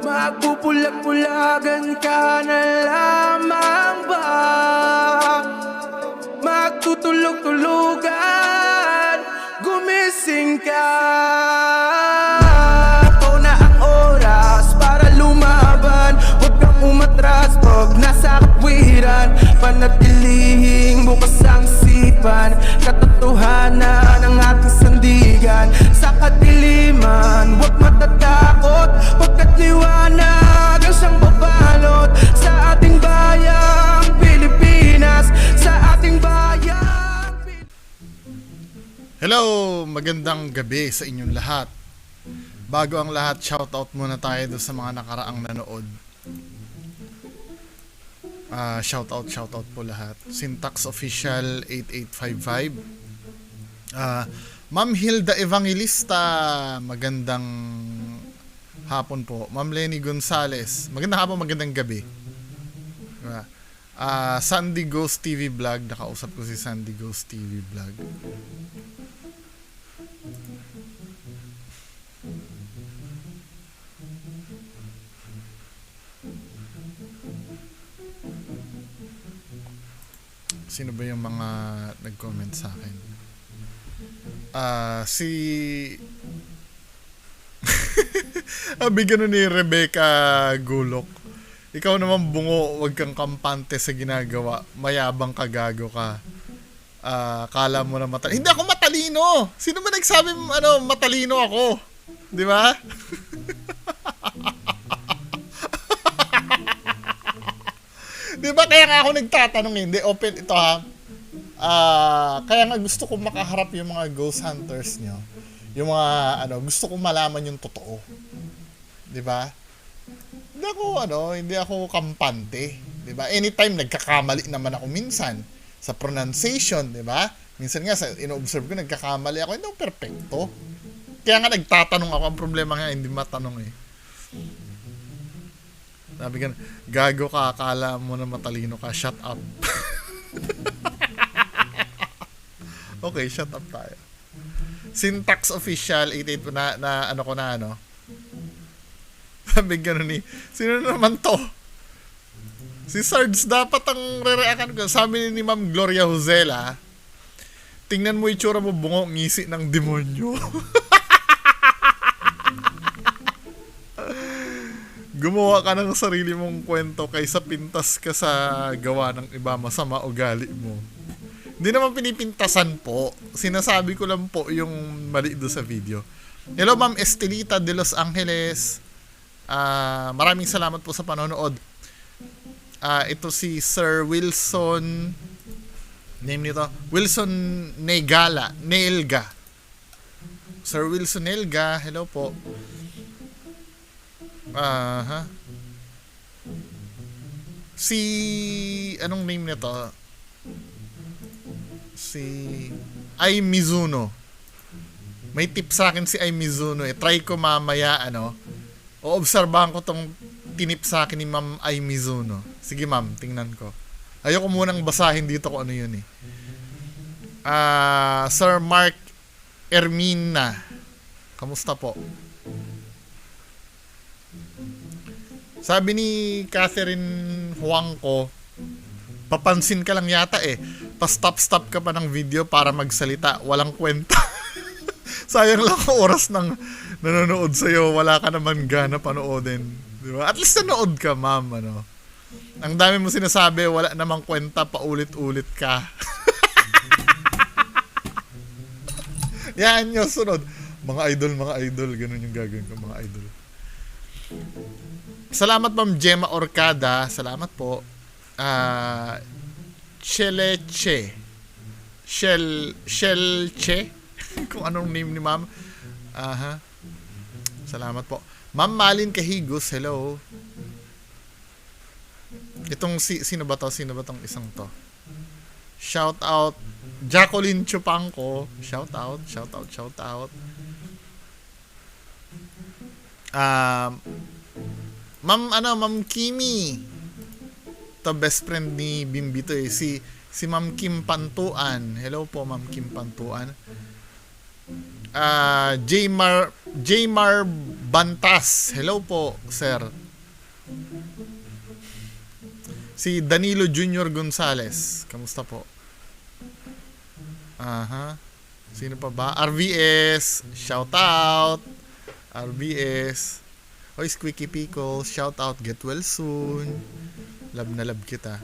Magpupulag-pulagan ka na lamang ba? Magtutulog-tulugan, gumising ka. Ito na ang oras para lumaban. Huwag kang umatras pag nasa kapwiran. Panatilihing bukas ang sipan, katotohanan ng ating sandigan. Sa kadiliman, huwag matatakot, pagkat liwanag ang siyang babalot sa ating bayang Pilipinas, sa ating bayang Hello! Magandang gabi sa inyong lahat. Bago ang lahat, shoutout muna tayo doon sa mga nakaraang nanood. Shoutout po lahat. Syntax Official 8855. Ma'am Hilda Evangelista, magandang hapon po. Ma'am Lenny Gonzales, magandang hapon, magandang gabi. Sandy Ghost TV Vlog, nakausap ko si Sandy Ghost TV Vlog. Sino ba yung mga nag-comment sa akin? Bigyan ni Rebecca Gulok. Ikaw naman bungo, wag kang kampante sa ginagawa. Mayabang ka, gago ka. Kala mo na matalino. Hindi ako matalino! Sino ba nagsabi matalino ako? Di ba? Di ba kaya nga ako nagtatanong, hindi open ito ha. Kaya nga gusto ko makaharap yung mga ghost hunters nyo. Yung mga gusto ko malaman yung totoo. Di ba? Hindi ako kampante, di ba? Anytime nagkakamali naman ako minsan sa pronunciation, di ba? Minsan nga sa ino-observe ko nagkakamali ako, hindi ako perfecto. Kaya nga nagtatanong ako, ang problema nga hindi matanong eh. Sabi ka, gago ka, akala mo na matalino ka, shut up. Okay, shut up tayo. Syntax Official 88 na sabi gano'n ni, sino naman to? Si Sards dapat ang re-react ko. Sabi ni Ma'am Gloria Josela, tingnan mo itsura mo, bungo, ngisi ng demonyo. Gumawa ka ng sarili mong kwento kaysa pintas ka sa gawa ng iba, masama ugali mo. Hindi naman pinipintasan po. Sinasabi ko lang po yung mali doon sa video. Hello Ma'am Estelita de Los Angeles. Maraming salamat po sa panonood. Ito si Sir Wilson. Name nito, Wilson Neelga. Sir Wilson Neelga, hello po. Si anong name nito? Si Ai Mizuno. May tip sa akin si Ai Mizuno eh. Try ko mamaya o-obserbahan ko tong tinip sa akin ni Ma'am Ai Mizuno. Sige ma'am, tingnan ko. Ayoko munang basahin dito kung ano yun eh. Sir Mark Ermina. Kamusta po? Sabi ni Catherine Huangco, papansin ka lang yata eh. Pa-stop-stop ka pa ng video para magsalita. Walang kwenta. Sayang lang ang oras ng nanonood sa'yo. Wala ka naman gana panoodin. Diba? At least nanood ka, ma'am. Ang dami mo sinasabi, wala namang kwenta, paulit-ulit ka. Yan yung sunod. Mga idol. Ganun yung gagawin ko, mga idol. Salamat Ma'am Gemma Orcada. Salamat po. Shelche. Kung anong name ni Ma'am. Salamat po. Ma'am Malin Kahigos, hello. Itong sino ba to? Sino ba tong isang to? Shout out Jacqueline Chupangco. Shout out. Ma'am Kimi. To best friend ni Bimbi to eh. Si Ma'am Kim Pantuan. Hello po Ma'am Kim Pantuan. Jmar Bantas. Hello po, sir. Si Danilo Junior Gonzales. Kamusta po? Aha. Sino pa ba? RVS. Shout out. RVS. Oy, Squeaky Pickles. Shout out. Get well soon. Love na love kita.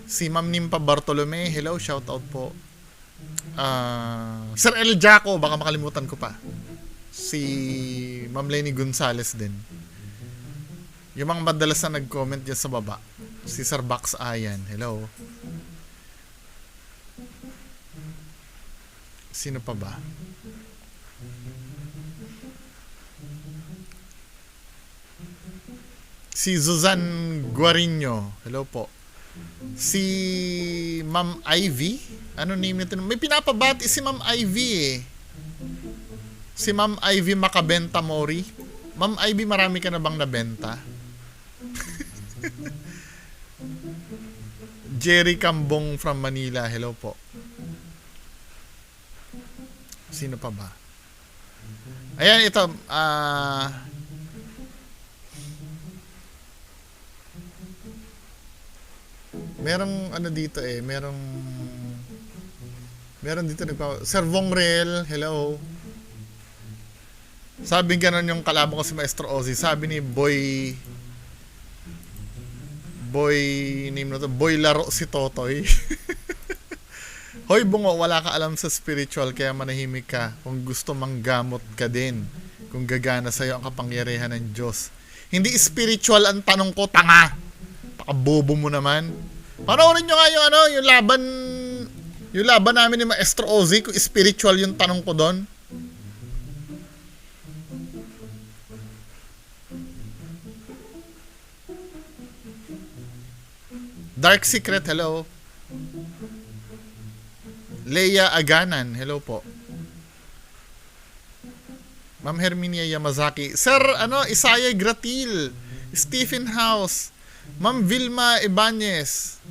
Si Ma'am Nimpa Bartolome. Hello. Shout out po. Sir El Jaco. Baka makalimutan ko pa. Si Ma'am Lenny Gonzales din. Yung mga madalas na nag-comment dyan sa baba. Si Sir Bax Ayan. Hello. Sino pa ba? Si Suzanne Guarino. Hello po. Si Ma'am Ivy. Ano name nito? May pinapabati si Ma'am Ivy eh. Si Ma'am Ivy Makabenta Mori. Ma'am Ivy, marami ka na bang nabenta? Jerry Cambong from Manila. Hello po. Sino pa ba? Ayan, ito. Merong ano dito eh. Merong dito Sir Vongrel. Hello. Sabi ganon yung kalaban ko si Maestro Ozzy. Sabi ni Boy name na to. Boy Laro si Totoy. Hoy bungo, wala ka alam sa spiritual kaya manahimik ka. Kung gusto manggamot ka din. Kung gagana sa'yo ang kapangyarihan ng Diyos. Hindi spiritual ang tanong ko, tanga. Pakabobo mo naman. Panoorin nyo nga yung laban namin ni Maestro Ozzy. Kung spiritual yung tanong ko doon. Dark Secret, hello. Leia Aganan, hello po. Ma'am Herminia Yamazaki. Sir, Isaiah Gratil. Stephen House. Ma'am Vilma Ibanez.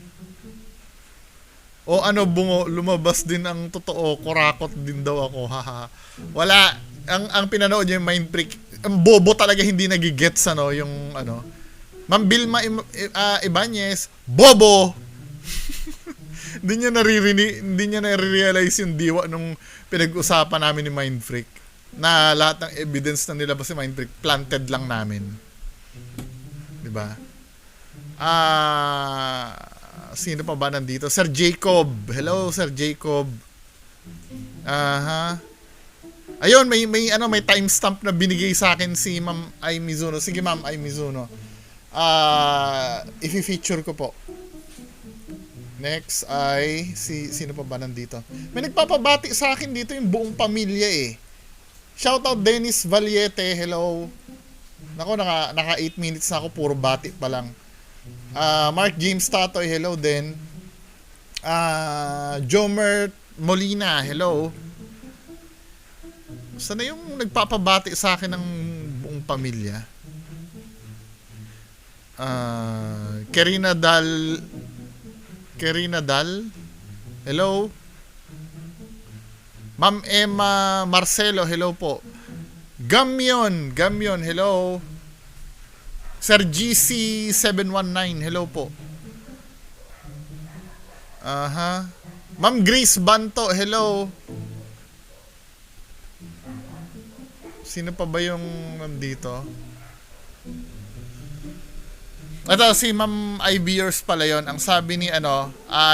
O bungo, lumabas din ang totoo. Kurakot din daw ako. Haha. Wala. Ang pinanood niya yung Mind Freak. Ang bobo talaga hindi nagigets yung Ma'am Vilma Ibanez, bobo. Hindi niya nare-realize yung diwa nung pinag-usapan namin ni Mind Freak. Na lahat ng evidence na nilabas si Mind Freak, planted lang namin. Diba? Sino pa ba nandito? Sir Jacob. Hello, Sir Jacob. Ayun, may timestamp na binigay sa akin si Ma'am Ai Mizuno. Sige, Ma'am Ai Mizuno. I-feature ko po. Next ay sino pa ba nandito? May nagpapabati sa akin dito yung buong pamilya eh. Shoutout Dennis Valiete, hello. Nako, naka 8 minutes na ako, puro bati pa lang. Mark James Tatoy, hello din. Jomer Molina, hello. Sana yung nagpapabati sa akin ng buong pamilya? Kerina Dal, hello. Ma'am Emma Marcelo, hello po. Gamyon, hello. Sir GC 719, hello po. Ma'am Grace Banto, hello. Sino pa ba yung dito? Ito, si Ma'am IBers pala yun. Ang sabi ni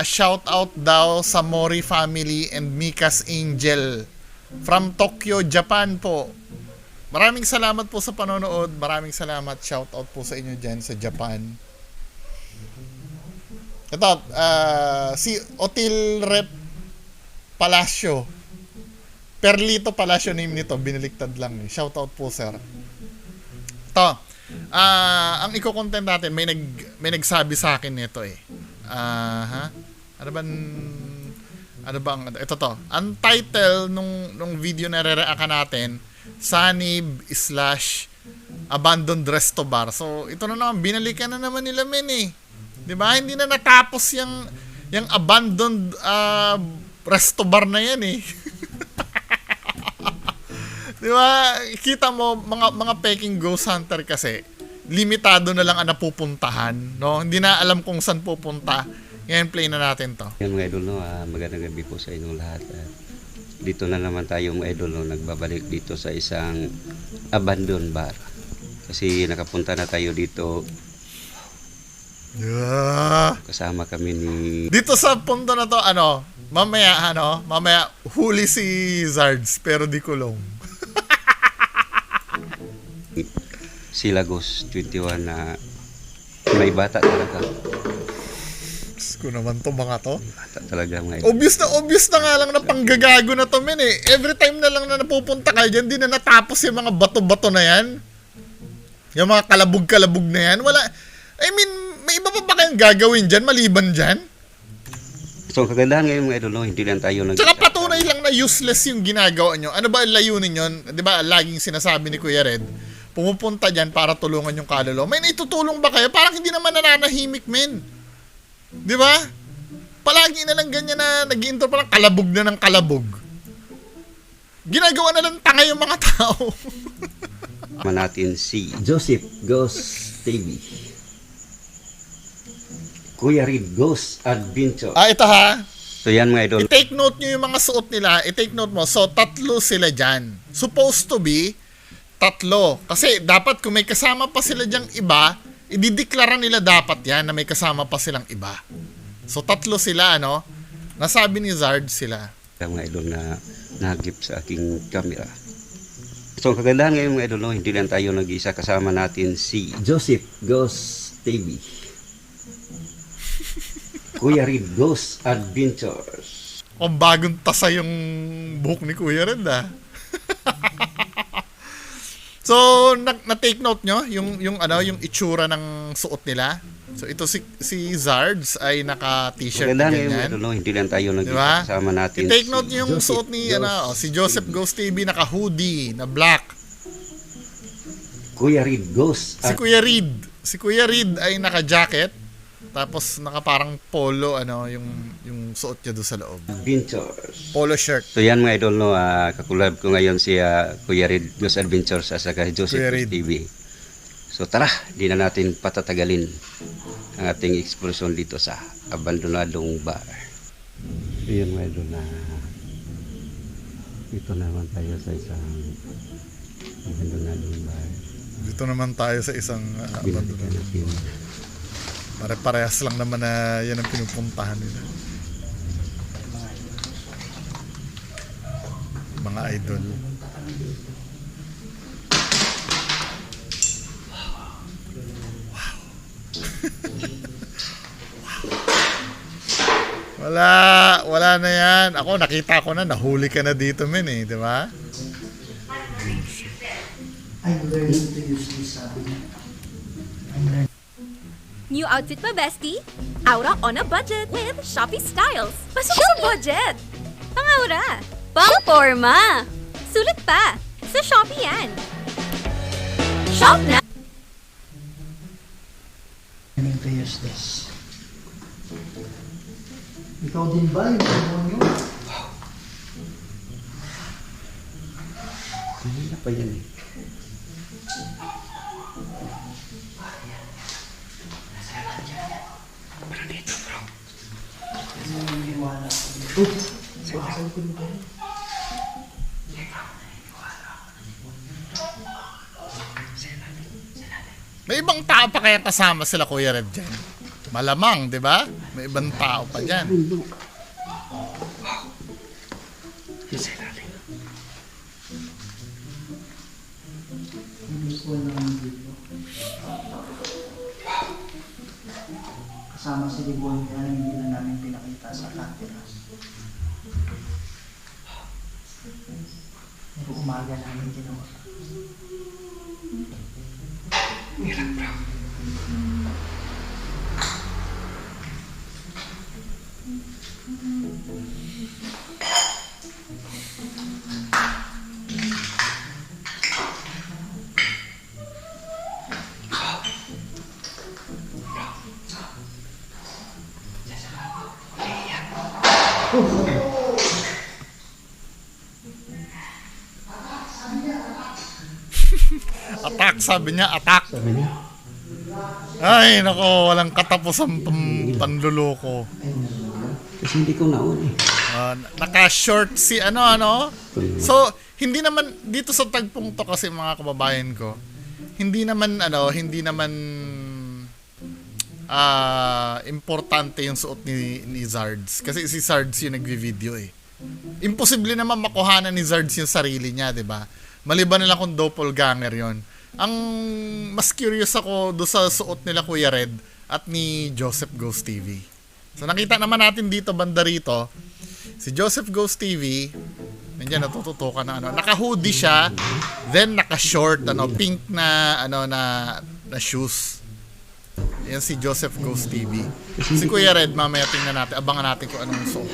shout out daw sa Mori family and Mika's Angel from Tokyo, Japan po. Maraming salamat po sa panonood. Maraming salamat. Shout out po sa inyo dyan sa Japan. Ito, si Otil Rep Palacio. Perlito Palacio name nito. Biniliktad lang. Shout out po, sir. Ito. Ang i-content natin, may nagsabi sa akin nito eh. Ano bang ito to. Ang title nung video na re-react natin, Sanib / Abandoned Resto Bar. So, ito na naman, binalikan na naman nila men eh. 'Di ba? Hindi na natapos yung abandoned resto bar na yan eh. Di ba? Kita mo, mga peking ghost hunter kasi, limitado na lang ang napupuntahan, no? Hindi na alam kung saan pupunta. Ngayon, play na natin to. Yan mga idol, no? Magandang gabi po sa inyong lahat. Dito na naman tayo mga idol, no? Nagbabalik dito sa isang abandoned bar. Kasi nakapunta na tayo dito. Yeah. Kasama kami ni... Dito sa punto na to, mamaya huli si Zards, pero di kulong. Silagos 21 na may bata talaga. Diyos ko naman to mga to. Bata talaga mga idol. Obvious na nga lang na panggagago na to, men eh. Every time na lang na napupunta kayo dyan, di na natapos yung mga bato-bato na yan. Yung mga kalabog-kalabog na yan. Wala, I mean, may iba pa ba kayong gagawin dyan, maliban dyan? So ang kagandahan ngayon mga idol, no? Hindi lang tayo Tsaka patunay lang na useless yung ginagawa nyo. Ano ba ang layunin yun? Di ba, laging sinasabi ni Kuya Red, pumupunta dyan para tulungan yung kaluluwa. May naitutulong ba kayo? Parang hindi naman nananahimik, men. Di ba? Palagi na lang ganyan na nag-iintro, parang kalabog na ng kalabog. Ginagawa na lang tanga yung mga tao. natin si Joseph Ghost TV. Kuya Reed Ghost Adventure. Ito ha. So yan mga idol. I-take note nyo yung mga suot nila. I-take note mo. So, 3 sila dyan. Supposed to be 3. Kasi dapat kung may kasama pa sila dyang iba, idideklara nila dapat yan na may kasama pa silang iba. So 3 sila, ano? Nasabi ni Zard sila. Mga idol na nagip sa aking camera. So ang kagandahan ngayon mga idol, no? Hindi lang tayo nag-isa. Kasama natin si Joseph Ghost TV. Kuya Reed Ghost Adventures. Kung bagong tasa yung buhok ni Kuya Red, ah. So, na-take note nyo yung itsura ng suot nila. So, ito si Zards ay naka-t-shirt na ganyan. Ngayon, hindi lang tayo nag-isa. Diba? Kasama natin I-take note si yung suot ni si Joseph Ghost TV, naka-hoodie na black. Kuya Reed Ghost. Si Kuya Reed ay naka-jacket. Tapos naka-parang polo, yung suot niya doon sa loob. Adventures. Polo shirt. So yan mga idol, no, kakulab ko ngayon si Kuya Reed Ghost Adventures at saka Joseph Ghost TV. So tara, di na natin patatagalin ang ating exploration dito sa abandonadong bar. So yan mga idol, na dito naman tayo sa isang abandonadong bar. Dito naman tayo sa isang abandonadong bar. Pare-parehas lang naman na yan ang pinupuntahan nila. Mga idol. Wow. Wala na yan. Ako nakita ko na, nahuli ka na dito, men eh, di ba? I'm learning to use this, sabi niya. I'm learning. New outfit pa, bestie? Aura on a budget with Shopee Styles. Pasok sa budget! Pang-aura! Pang-forma! Sulit pa! Sa Shopee yan! Shop na! Learning to use this. Ikaw din ba yung demonyo? Kanina pa yan eh. Naniniwala ako dito. Bakal ko ba? May ibang tao pa kaya kasama sila Kuya Red dyan? Malamang, di ba? May ibang tao pa dyan. Hindi ko lang dito. Kasama si Libon, kaya hindi na namin pinakita sa camera. Pero umaga namin ginawa. sabi niya, attack. Sabi niya. Ay, nako, walang katapusang panluloko. Kasi hindi ko naon eh. Naka-short si ano. So, hindi naman, dito sa tagpong to kasi mga kababayan ko, hindi naman importante yung suot ni Zards. Kasi si Zards yung nagvi-video eh. Imposible naman makuhanan ni Zards yung sarili niya, di ba? Maliban na lang kung doppelganger yon. Ang mas curious ako do sa suot nila Kuya Red at ni Joseph Goes TV. So nakita naman natin dito banda rito, si Joseph Goes TV, nandiyan natututukan na naka-hoodie siya, then naka-short pink na na shoes. Yan si Joseph Goes TV. Si Kuya Red, mamaya tingnan natin, abangan natin kung anong suot.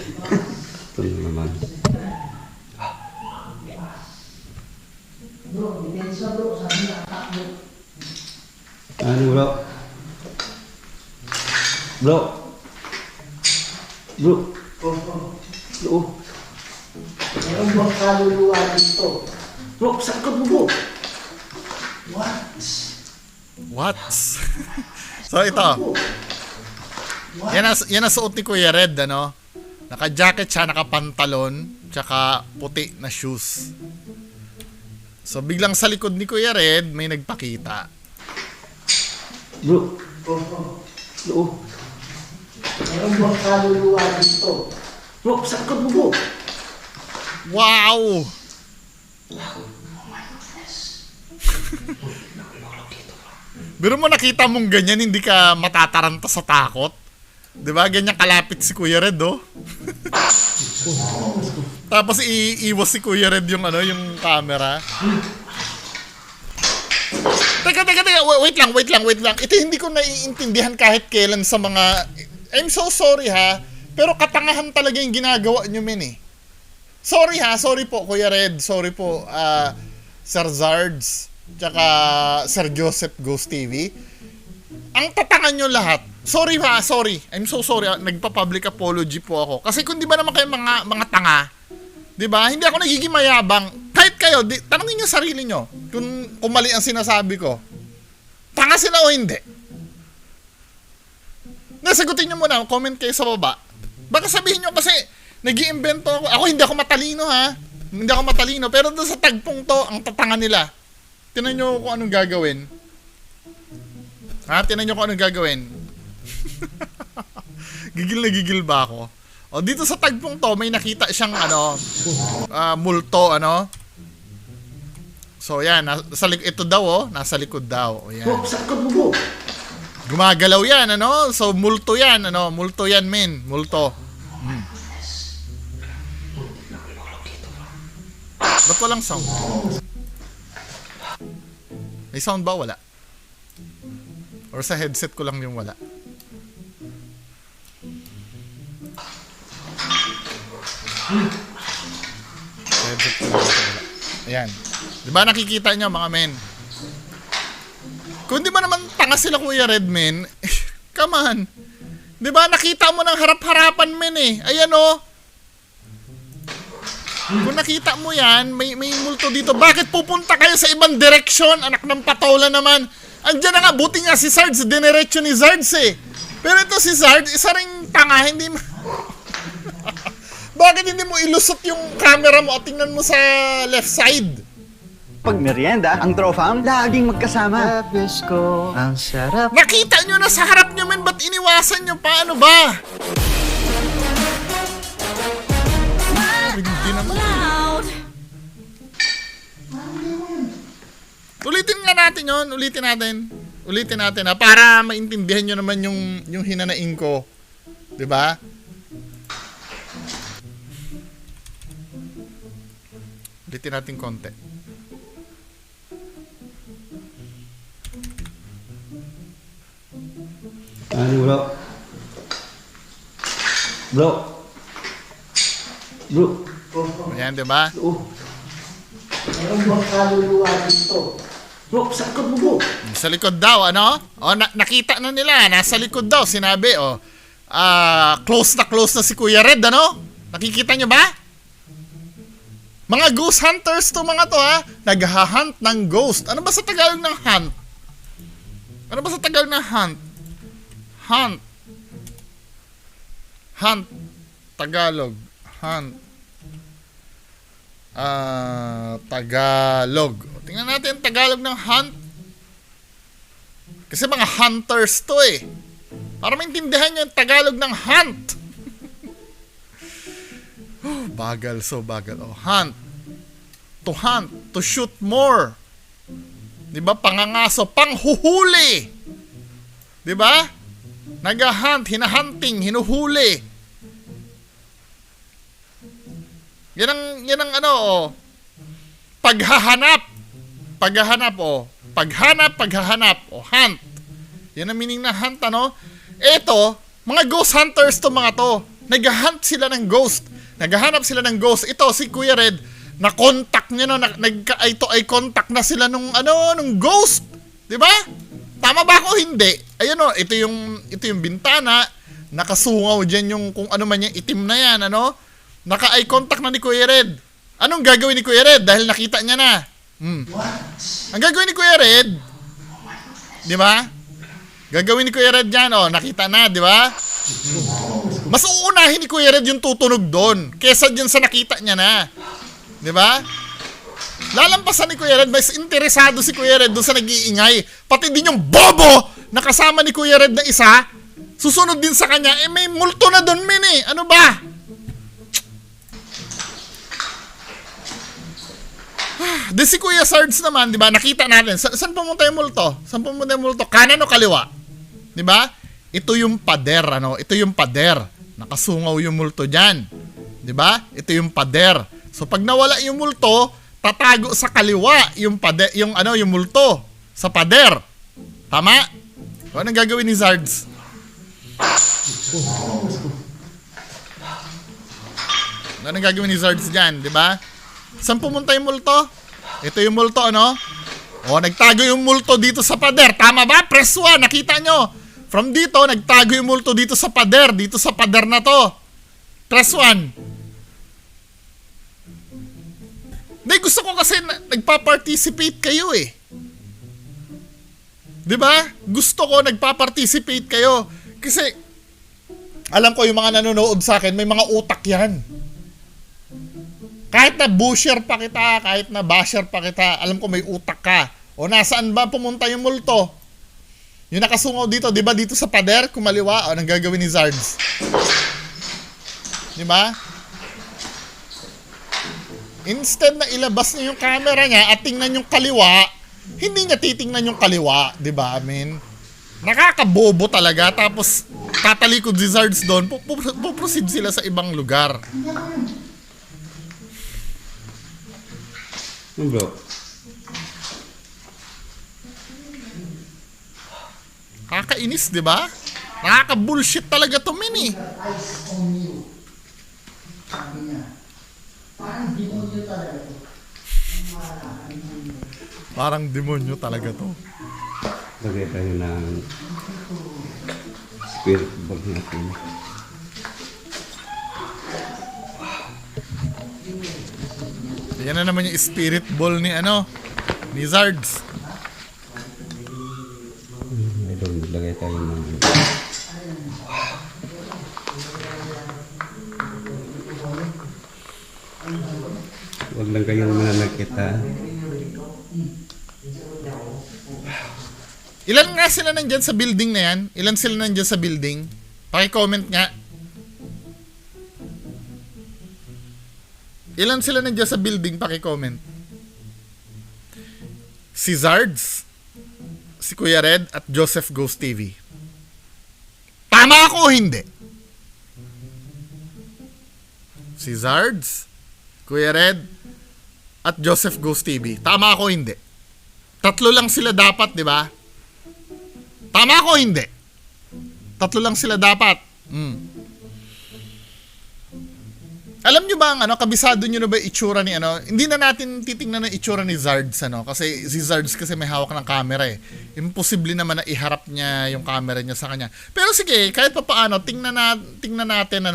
Ito naman. Bro, depensa bro, sabi na attack bro. Ano bro? Bro. Meron bang kaluluwa dito? Bro, sakot mo bro. What? So ito. Yan ang suot ni Kuya Red, Naka-jacket siya, naka-pantalon, tsaka puti na shoes. So biglang sa likod ni Kuya Red, may nagpakita. Bro. Meron bang kaluluwa dito? Bro, sakot mo bro. Wow! Biro mo nakita mong ganyan, hindi ka matataranta sa takot. 'Di ba? Ganyan kalapit si Kuya Red, Tapos iiwas si Kuya Red yung yung camera. Teka, wait lang. Ito hindi ko naiintindihan kahit kailan sa mga, I'm so sorry ha, pero katangahan talaga yung ginagawa nyo, men eh. Sorry po Kuya Red, sorry po Sir Zards, tsaka Sir Joseph Goes TV. Ang tatangan nyo lahat. Sorry. I'm so sorry. Nagpa-public apology po ako. Kasi kung di ba naman kayo mga tanga, di ba? Hindi ako nagiging mayabang. Kahit kayo, tanongin nyo sarili nyo kung mali ang sinasabi ko. Tanga sila o hindi? Nasagutin nyo muna. Comment kayo sa baba. Baka sabihin nyo kasi nag-iimbento ako. Ako hindi ako matalino ha. Hindi ako matalino. Pero doon sa tagpong to, ang tatanga nila. Tinan nyo kung anong gagawin. Tinan nyo kung anong gagawin. Gigil ba ako? O dito sa tagpong to, may nakita siyang multo, So yan, ito daw nasa likod daw. O yan. Bro, sakot mo bro. Gumagalaw yan, So multo yan, multo yan, men. Multo. Ba't walang sound? May sound ba? Wala. Or sa headset ko lang yung wala. Headset ko lang wala. Ayan. Diba nakikita nyo mga men? Kung di ba naman tanga sila Kuya Red, men, come on. Diba nakita mo ng harap-harapan, men eh. Ayan Kung nakita mo yan, may multo dito. Bakit pupunta kayo sa ibang direksyon? Anak ng patola naman. Andiyan na nga, buti nga si Zards, dinerecho ni Zards eh. Pero ito si Zards, isa ring tanga, hindi mo... Bakit hindi mo ilusot yung camera mo at tingnan mo sa left side? Pag merienda, ang trofam, laging magkasama. Ko, ang sarap. Nakita nyo na sa harap nyo, men, ba't iniwasan nyo? Paano ba? Hindi naman. Ulitin nga natin yun. Ulitin natin para maintindihan nyo naman yung hinanaing ko. Diba? Ulitin natin konti. Ano bro? Ayan, diba? Meron bang kaluluwa dito? Bro, sakot mo bro. Sa likod daw, nakita na nila, nasa likod daw, sinabi, close na si Kuya Red, Nakikita nyo ba? Mga ghost hunters to mga to ha. Naghahunt ng ghost. Ano ba sa Tagalog ng hunt? Ano ba sa Tagalog ng hunt? Hunt. Hunt. Tagalog. Hunt. Tagalog. Tingnan natin Tagalog ng hunt. Kasi mga hunters to eh. Para maintindihan nyo yung Tagalog ng hunt. Bagal, so bagal. Oh, hunt. To hunt. To shoot more. Diba? Pangangaso. Panghuhuli. Diba? Nag-hunt. Hinahunting. Hinuhuli. Yan ang ano, oh. Paghahanap. Paghahanap, oh. Paghahanap. Oh, hunt. Yan ang meaning na hunt, ano? Eto, mga ghost hunters to mga to. Nag-hunt sila ng ghost. Naghahanap sila ng ghost. Ito, si Kuya Red, na-contact niya, no? Ito ay contact na sila nung ghost. Diba? Tama ba ako? Hindi. Ayun, no? Ito yung bintana. Nakasungaw dyan yung kung ano man yung itim na yan, ano? Naka-eye contact na ni Kuya Red. Anong gagawin ni Kuya Red? Dahil nakita niya na. Ang gagawin ni Kuya Red, di ba? Gagawin ni Kuya Red dyan, oh, nakita na, di ba? Mas uunahin ni Kuya Red yung tutunog doon kesa dyan sa nakita niya na. Di ba? Lalampasan ni Kuya Red, mas interesado si Kuya Red doon sa nag-iingay. Pati din yung bobo na kasama ni Kuya Red na isa, susunod din sa kanya, eh may multo na doon, men eh. Ano ba? Di si Kuya Sards naman, di ba? Nakita natin. Saan pumunta yung multo? Saan pumunta yung multo? Kanan o kaliwa? Di ba? Ito yung pader, ano? Ito yung pader. Nakasungaw yung multo diyan. Di ba? Ito yung pader. So pag nawala yung multo, tatago sa kaliwa yung pader, yung multo sa pader. Tama? O, anong gagawin ni Sards? Anong gagawin ni Sards diyan, di ba? Saan pumunta yung multo? Ito yung multo, ano? O, nagtago yung multo dito sa pader. Tama ba? Press 1, nakita nyo. From dito, nagtago yung multo dito sa pader. Dito sa pader na to. Press 1. Hindi, gusto ko kasi nagpa-participate kayo eh. Diba? Gusto ko nagpa-participate kayo. Kasi, alam ko yung mga nanonood sa akin, may mga utak yan. Kahit na busher pa kita, kahit na basher pa kita, alam ko may utak ka. O nasaan ba pumunta yung multo? Yung nakasungaw dito, di ba dito sa pader, kumaliwa, o nang gagawin ni Zards? Di ba? Instead na ilabas niya yung camera niya at tingnan yung kaliwa, hindi niya titingnan yung kaliwa, di ba? I mean, nakakabobo talaga. Tapos, tatalikod si Zards doon, puproceed sila sa ibang lugar. Bro. Nakakainis, di ba? Nakaka-bullshit talaga to, men eh. Eyes on you. Sabi niya. Parang demonyo talaga to. Parang demonyo talaga to. Lagay tayo ng spirit bag natin. Yan na naman yung spirit ball ni ni Zards. Ito, lagay tayo ng wag lang kayong mananakita. Ilan nga sila nandyan sa building na yan? Ilan sila nandyan sa building? Paki-comment nga. Ilan sila nandiyan sa building? Paki-comment. Si Zards, si Kuya Red, at Joseph Ghost TV. Tama ako o hindi? Si Zards, Kuya Red, at Joseph Ghost TV. Tama ako o hindi? Tatlo lang sila dapat, di ba? Tama ako o hindi? Tatlo lang sila dapat. Alam nyo ba ang kabisado nyo na ba itsura ni hindi na natin titingnan ng itsura ni Zards kasi si Zards kasi may hawak ng camera eh. Imposible naman na iharap niya yung camera niya sa kanya. Pero sige, kahit pa paano tingnan natin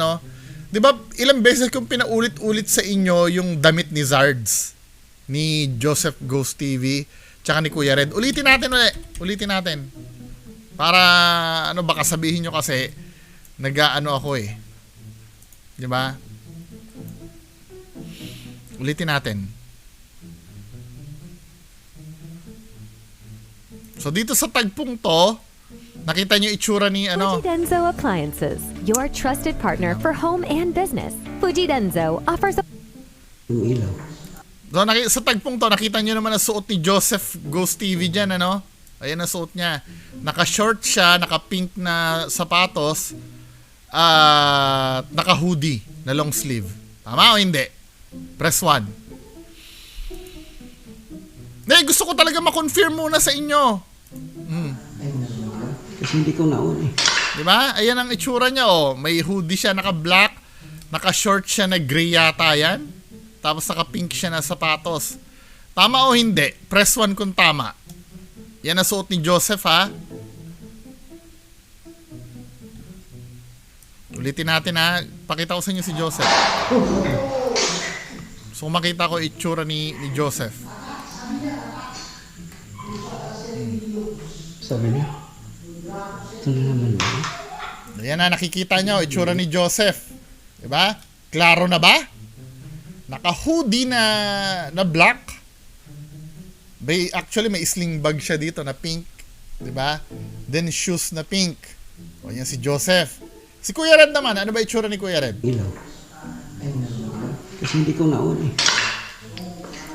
'di Di ba, ilang beses kong pinaulit-ulit sa inyo yung damit ni Zards, ni Joseph Ghost TV, tsaka ni Kuya Red. Ulitin natin ulit. Ulitin natin. Para, baka sabihin nyo kasi, nag-ano ako eh. Di ba? Ulitin natin. So, dito sa tagpong to, nakita nyo itsura ni Fujidenzo Appliances, your trusted partner for home and business. Fujidenzo offers a Yung ilaw. So, sa tagpong to, nakita nyo naman ang suot ni Joseph Ghost TV dyan, Ayan ang suot niya. Naka-short siya, naka-pink na sapatos, at naka-hoodie na long sleeve. Tama o hindi? Press 1. Gusto ko talaga ma-confirm muna sa inyo. Kasi hindi ko naon eh. Diba? Ayan ang itsura niya, May hoodie siya, naka-black. Naka-short siya na gray yata yan. Tapos naka-pink siya na sapatos. Tama o hindi? Press 1 kung tama. Yan ang suot ni Joseph, ha? Ulitin natin, ha? Pakita ko sa inyo si Joseph. So, makita ko itsura ni Joseph. Sabi niya. Ito na naman ba? Ayan na, nakikita nyo, itsura ni Joseph. Diba? Klaro na ba? Naka-hoodie na black. Actually, may sling bag siya dito na pink. Diba? Then, shoes na pink. O, yan si Joseph. Si Kuya Red naman, ano ba itsura ni Kuya Red? Ilaw. Kasi hindi ko naon eh.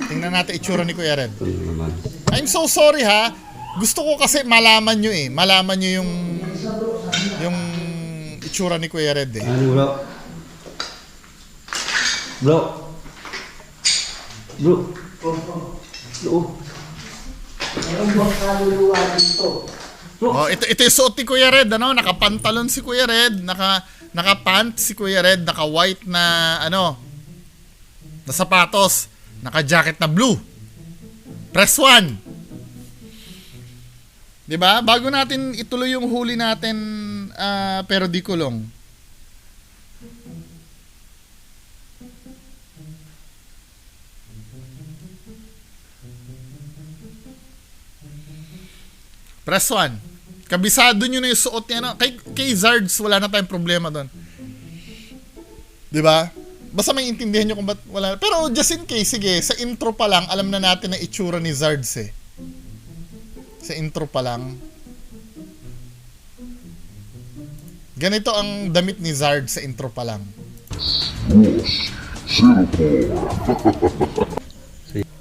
Tingnan natin itsura ni Kuya Red. Ito na naman. I'm so sorry, ha? Gusto ko kasi malaman nyo eh. Malaman nyo yung itsura ni Kuya Red eh. Ano bro? Bro. Bro. Bro. Meron bang kaluluwa dito? Oh, ito yung suot ni Kuya Red, nakapantalon si Kuya Red, naka-pant si Kuya Red, naka-white na na sapatos, naka-jacket na blue. Press 1. 'Di ba? Bago natin ituloy yung huli natin, pero di kulong. Press 1. Kabisado nyo na yung suot niya. Kay Zards, wala na tayong problema doon. Diba? Basta may intindihan nyo kung ba't wala. Pero just in case, sige, sa intro pa lang, alam na natin na itsura ni Zards eh. Sa intro pa lang. Ganito ang damit ni Zards sa intro pa lang.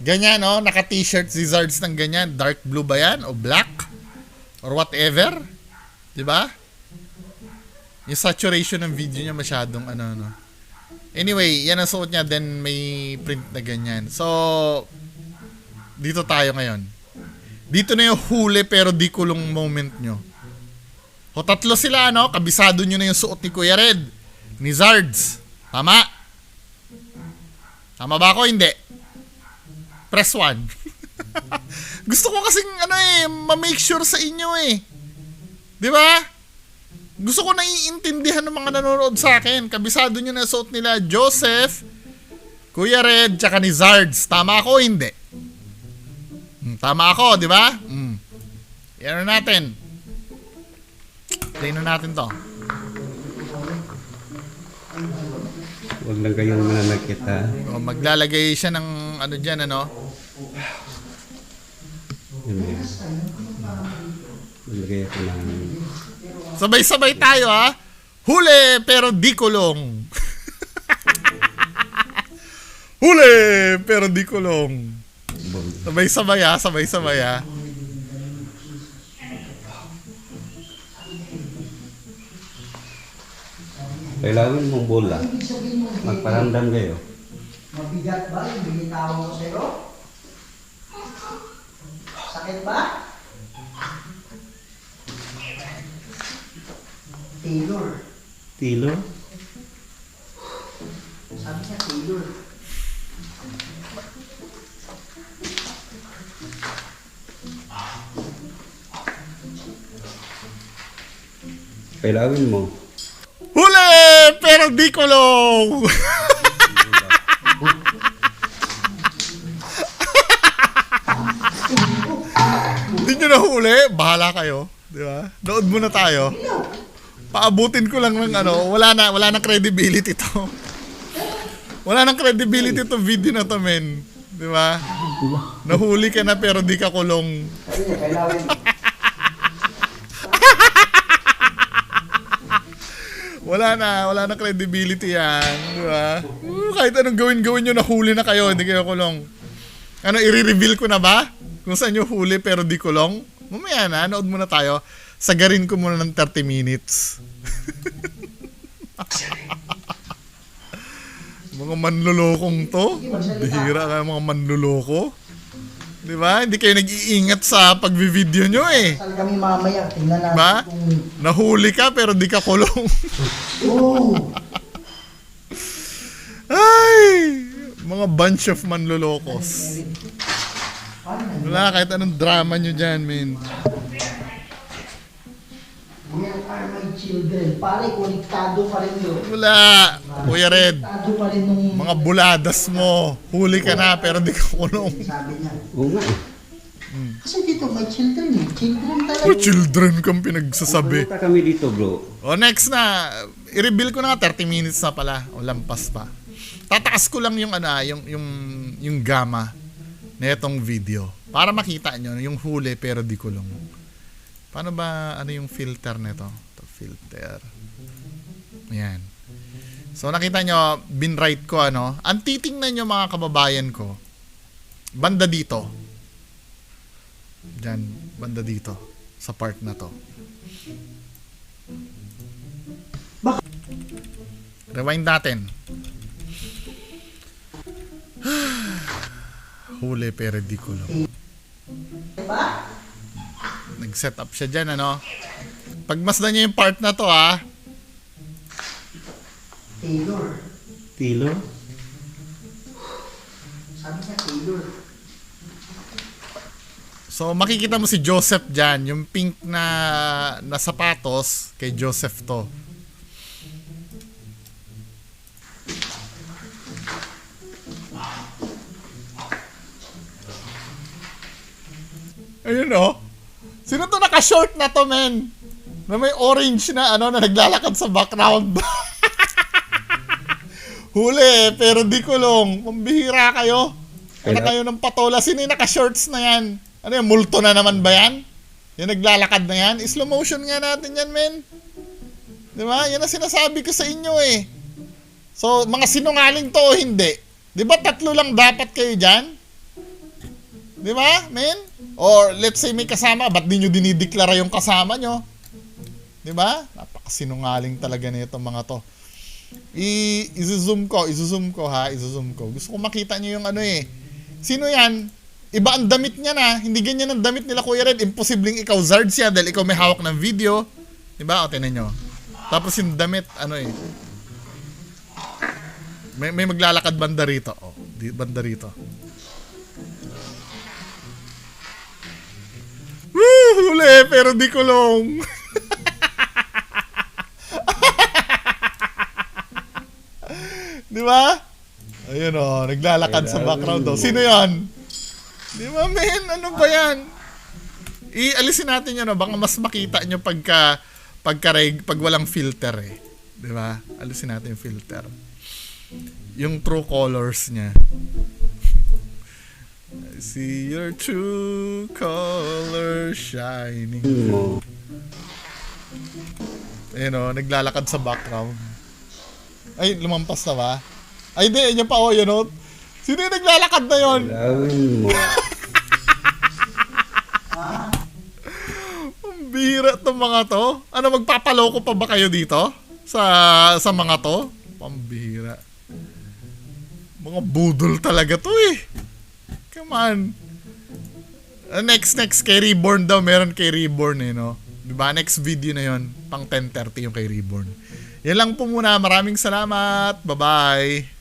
Ganyan, naka-t-shirt si Zards ng ganyan. Dark blue ba yan? O black? Or whatever. Diba? Yung saturation ng video niya masyadong Anyway, yan ang suot niya. Then may print na ganyan. So, dito tayo ngayon. Dito na yung huli pero di kulong moment nyo. O tatlo sila, kabisado nyo na yung suot ni Kuya Red. Ni Zards. Tama? Tama ba ako? Hindi. Press 1. Gusto ko kasing ma-make sure sa inyo eh. 'Di ba? Gusto ko naiintindihan ng mga nanonood sa akin. Kabisado niyo na suot nila Joseph, Kuya Red, tsaka ni Zards. Tama ako hindi? Tama ako, 'di ba? Yan na natin. Play na natin 'to. Huwag lang kayong mananakit ha. O, maglalagay siya ng diyan Maglagay ako ng... Sabay-sabay tayo ha. Huli pero di kulong. Huli pero di kulong. Sabay-sabay ha, sabay-sabay ha. Kailangan mong bola. Magparamdam kayo. Mabigat ba yung binitawan ko sa'yo? Sakit ba? Taylor. Tilo? Sabi niya Taylor. Kailangan mo. Huli pero pero di kulong. Hindi nyo nahuli, bahala kayo. Di ba? Nood muna tayo. Paabutin ko lang ng ano, wala na credibility to. Wala nang credibility to video na to, men. Di ba? Nahuli ka na pero di ka kulong. Wala na credibility yan, di ba? Kahit anong gawin nyo, nahuli na kayo, hindi kayo kulong. Ano, i-reveal ko na ba? Kung saan nyo huli pero di kulong? Mamaya na, nood muna tayo. Sagarin ko muna ng 30 minutes. Mga manlulokong to. Bihira ka mga manluloko. Di ba? Hindi kayo nag-iingat sa pagvi-video nyo eh. Sal kami mamaya. Tingnan natin Ba? kung... Nahuli ka pero di ka kulong. Oh! Ay! Mga bunch of manlulokos. Wala kahit anong drama nyo dyan, men. Where are my children? Pare, konektado pa rin yun. Wala! Kuya Red, Konektado pa rin nung... mga buladas mo. Huli ka na pero di ka kulong. Sabi niya. Oo nga eh. Kasi dito, may children eh. Children talaga. Oh, children kang pinagsasabi. Pumunta kami dito, bro. O next na, i-reveal ko na 30 minutes na pala. O lampas pa. Tataas ko lang yung yung gamma na itong video para makita nyo yung huli pero di kulong. Paano ba ano yung filter nito? Ito filter. Ayan. So nakita nyo, binwrite ko ano. Ang titingnan nyo mga kababayan ko, banda dito. Diyan, banda dito sa part na to. Rewind natin. Huli pero di kulong. Nag-set up siya dyan, ano? Pagmasdan niyo yung part na to, ha? Taylor. Tilo? Sabi niya Taylor. So, makikita mo si Joseph dyan. Yung pink na sapatos, kay Joseph to. Ayun, oh. Sino to naka-short na to, men? Na may orange na, ano, na naglalakad sa background. Huli, pero di kulong. Pambihira kayo. Ano kayo ng patola? Sino yung naka-shorts na yan? Ano yan, multo na naman ba yan? Yung naglalakad na yan? Slow motion nga natin yan, men. Di ba? Yan ang sinasabi ko sa inyo eh. So, mga sinungaling to o hindi? Di ba 3 lang dapat kayo dyan? Di ba, men? Or let's say may kasama, ba't di nyo dinideklara yung kasama nyo? Di ba? Napakasinungaling talaga nito mga to. I-zoom ko ha, i-zoom ko. Gusto ko makita nyo yung ano eh. Sino yan? Iba ang damit niya na. Hindi ganyan ang damit nila, Kuya Red. Imposibleng ikaw Zard siya dahil ikaw may hawak ng video. Diba? O, tinan nyo. Tapos yung damit, ano eh. May maglalakad banda rito. O, banda rito. Woo! Huli, pero di kulong. Diba? Ayun o, naglalakad sa background o. Sino yan? Di ba, men? Ano ba yan? Ialisin natin yun, no? Baka mas makita nyo pag walang filter eh. Di ba? Alisin natin yung filter. Yung true colors niya. I see your true colors shining. Ayun o, naglalakad sa background. Ay, lumampas na ba? Ay, hindi. Yun pa o, yun o. Sino yung naglalakad na yun? Ang bihira itong mga to. Ano, magpapaloko pa ba kayo dito? Sa mga to? Pambihira. Mga budol talaga to eh. Come on. Next, kay Reborn daw. Meron kay Reborn eh, no? Diba? Next video na yon, pang 10:30 yung kay Reborn. Yan lang po muna. Maraming salamat. Bye-bye.